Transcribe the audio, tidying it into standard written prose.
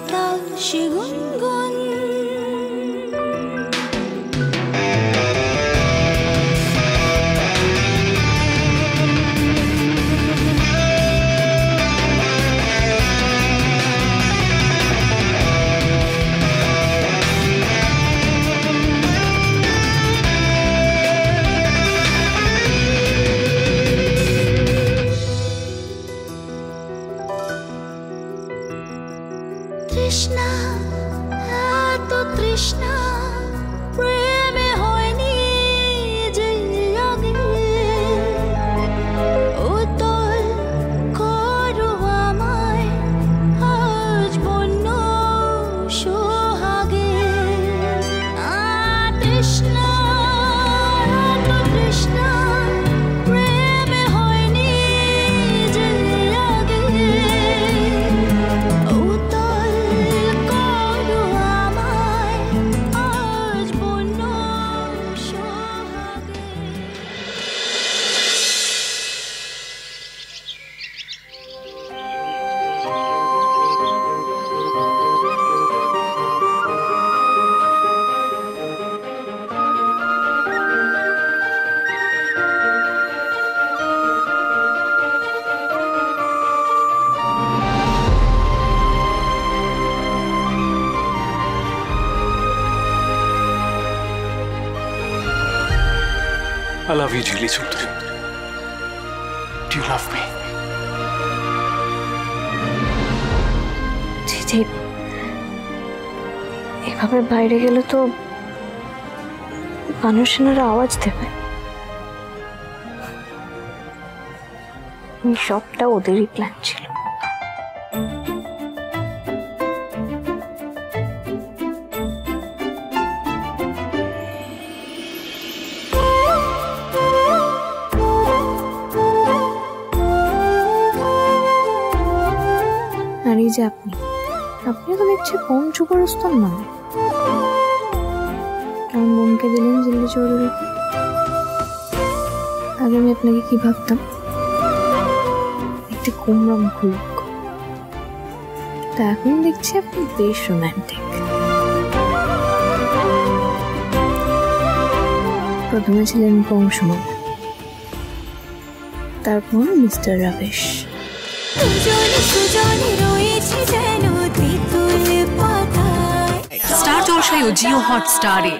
শীতল শিগুনগুন তৃষ্ণা এত তৃষ্ণা প্রেমে হয়নি যে আগে উতল করো আমায় আজ বন্য সোহাগে তৃষ্ণা এত তৃষ্ণা প্রেমে হয়নি যে আগে I love you, Jili Chaudhary. Do you love me? জি এভাবে বাইরে গেলে তো মানুষেরা আওয়াজ দেবে। সবটা ওদেরই প্ল্যান ছিল। আর এই যে আপনি তো দেখছি কম সুপারস্টার না। কেমন বোনকে দিলেন জিল্লি চৌধুরীকে? আগে আমি আপনাকে কি ভাবতাম, একটি কুমড়া মুখো লোক। তা এখন দেখছি আপনি বেশ রোম্যান্টিক। প্রথমে ছিলেন কংসমান, তারপর মিস্টার রাবেশ। স্টার জলসায় ও জিও হটস্টারে।